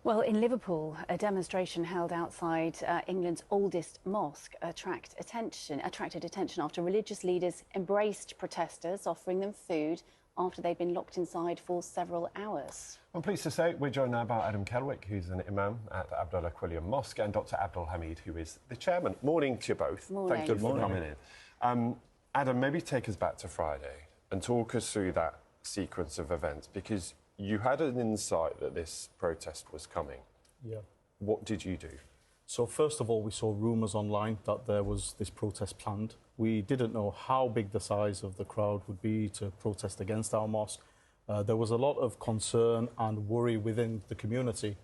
Well, in Liverpool, a demonstration held outside England's oldest mosque attracted attention after religious leaders embraced protesters, offering them food after they'd been locked inside for several hours. I'm pleased to say we're joined now by Adam Kelwick, who's an imam at the Abdullah Quilliam Mosque, and Dr Abdul Hamid, who is the chairman. Morning to you both. Morning. Thank you for coming in. Adam, maybe take us back to Friday and talk us through that sequence of events, because you had an insight that this protest was coming. Yeah. What did you do? So first of all, we saw rumours online that there was this protest planned. We didn't know how big the size of the crowd would be to protest against our mosque. There was a lot of concern and worry within the community.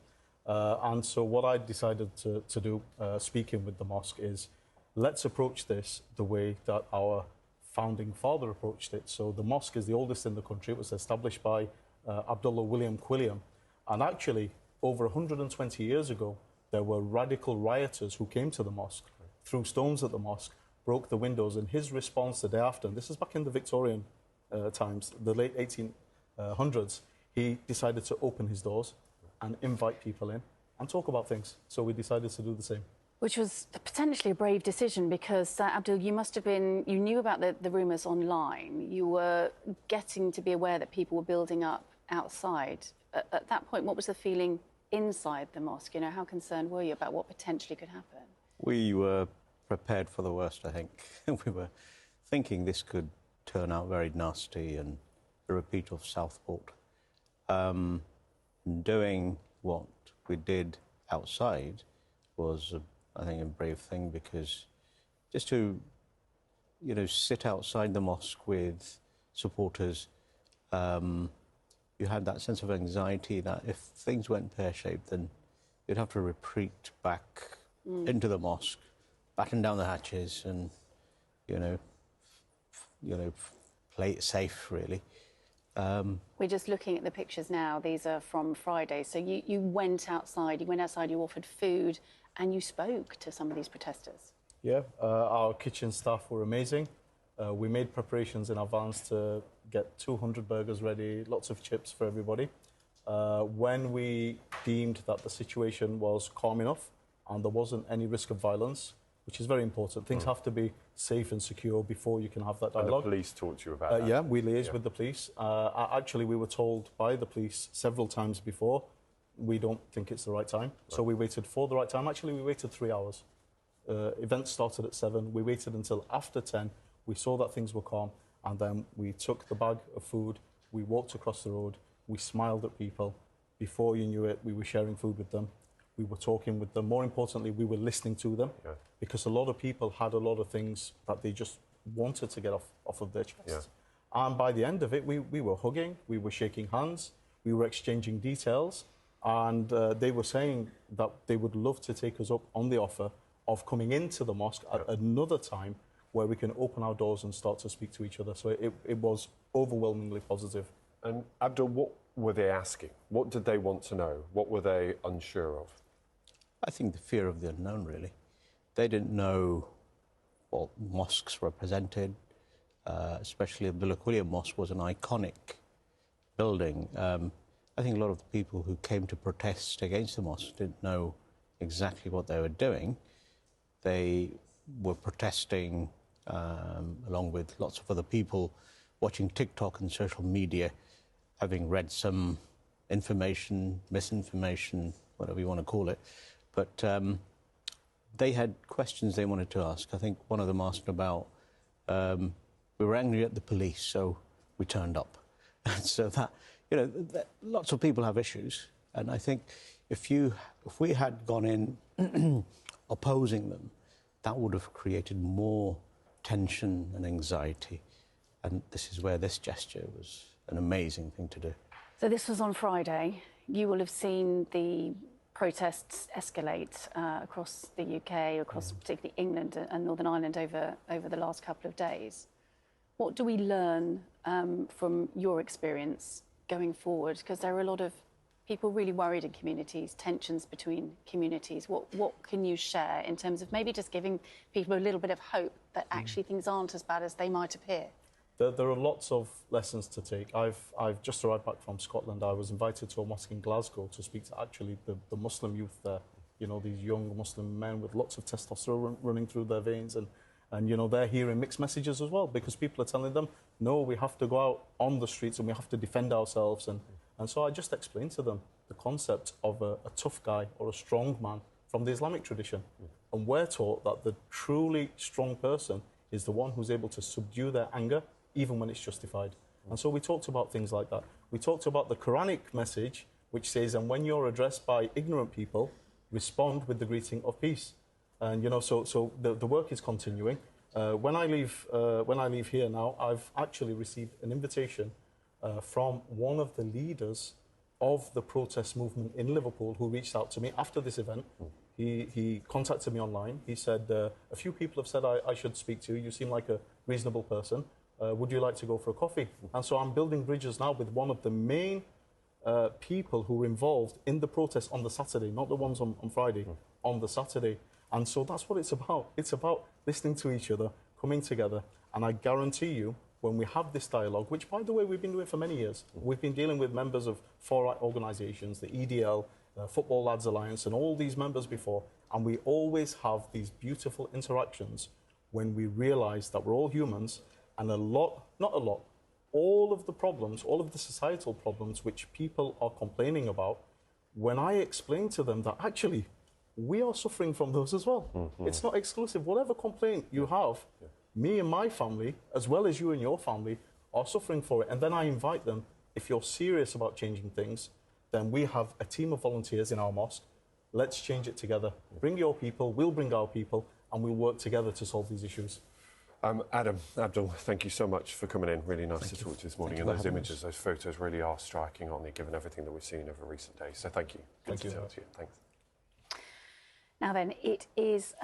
And so what I decided to do, speaking with the mosque, is let's approach this the way that our founding father approached it. So the mosque is the oldest in the country. It was established by Abdullah William Quilliam. And actually, over 120 years ago, there were radical rioters who came to the mosque, threw stones at the mosque, broke the windows, and his response the day after, and this is back in the Victorian times, the late 1800s, he decided to open his doors and invite people in and talk about things. So we decided to do the same. Which was potentially a brave decision because, Abdul, you knew about the rumours online. You were getting to be aware that people were building up outside. At that point, what was the feeling inside the mosque? You know, how concerned were you about what potentially could happen? We were prepared for the worst, I think. We were thinking this could turn out very nasty and a repeat of Southport. Doing what we did outside was, I think, a brave thing, because just to, sit outside the mosque with supporters, you had that sense of anxiety that if things went pear-shaped, then you'd have to retreat back into the mosque, batten down the hatches, and play it safe, really. We're just looking at the pictures now. These are from Friday. So you went outside. You offered food, and you spoke to some of these protesters. Yeah, our kitchen staff were amazing. We made preparations in advance to get 200 burgers ready, lots of chips for everybody. When we deemed that the situation was calm enough and there wasn't any risk of violence, which is very important, things have to be safe and secure before you can have that dialogue. And the police talked to you about that? Yeah, we liaised with the police. Actually, we were told by the police several times before, we don't think it's the right time. Right. So we waited for the right time. Actually, we waited 3 hours. Events started at 7. We waited until after 10. We saw that things were calm, and then we took the bag of food, we walked across the road, we smiled at people. Before you knew it, we were sharing food with them. We were talking with them. More importantly, we were listening to them, because a lot of people had a lot of things that they just wanted to get off of their chests. Yeah. And by the end of it, we were hugging, we were shaking hands, we were exchanging details, and they were saying that they would love to take us up on the offer of coming into the mosque at another time where we can open our doors and start to speak to each other. So it was overwhelmingly positive. And Abdul, what were they asking? What did they want to know? What were they unsure of? I think the fear of the unknown, really. They didn't know what mosques represented, especially the Quilliam Mosque was an iconic building. I think a lot of the people who came to protest against the mosque didn't know exactly what they were doing. They were protesting along with lots of other people, watching TikTok and social media, having read some information, misinformation, whatever you want to call it. But they had questions they wanted to ask. I think one of them asked about, we were angry at the police, so we turned up. And so that, lots of people have issues. And I think if we had gone in opposing them, that would have created more tension and anxiety. And this is where this gesture was an amazing thing to do. So this was on Friday. You will have seen the protests escalate across the UK, across particularly England and Northern Ireland over the last couple of days. What do we learn from your experience going forward? Because there are a lot of people really worried in communities, tensions between communities. What can you share in terms of maybe just giving people a little bit of hope that actually things aren't as bad as they might appear? There are lots of lessons to take. I've just arrived back from Scotland. I was invited to a mosque in Glasgow to speak to actually the Muslim youth there. You know, these young Muslim men with lots of testosterone running through their veins, and you know, they're hearing mixed messages as well, because people are telling them, no, we have to go out on the streets and we have to defend ourselves. And so I just explained to them the concept of a tough guy or a strong man from the Islamic tradition. And we're taught that the truly strong person is the one who's able to subdue their anger, even when it's justified. And so we talked about things like that. We talked about the Quranic message, which says, and when you're addressed by ignorant people, respond with the greeting of peace. And, you know, so the work is continuing. When I leave here now, I've actually received an invitation from one of the leaders of the protest movement in Liverpool, who reached out to me after this event. He contacted me online. He said, a few people have said I should speak to you. You seem like a reasonable person. Would you like to go for a coffee? And so I'm building bridges now with one of the main people who were involved in the protest on the Saturday, not the ones on Friday, on the Saturday. And so that's what it's about. It's about listening to each other, coming together. And I guarantee you, when we have this dialogue, which, by the way, we've been doing for many years, we've been dealing with members of far-right organisations, the EDL, Football Lads Alliance, and all these members before, and we always have these beautiful interactions when we realise that we're all humans, and all of the problems, all of the societal problems which people are complaining about, when I explain to them that actually we are suffering from those as well. It's not exclusive. Whatever complaint you have, me and my family, as well as you and your family, are suffering for it. And then I invite them, if you're serious about changing things, then we have a team of volunteers in our mosque. Let's change it together. Bring your people, we'll bring our people, and we'll work together to solve these issues. Adam, Abdul, thank you so much for coming in. Really nice to talk to you this morning. And those images, those photos really are striking, aren't they, given everything that we've seen over recent days. So thank you. Good to talk to you. Thanks. Now then, it is...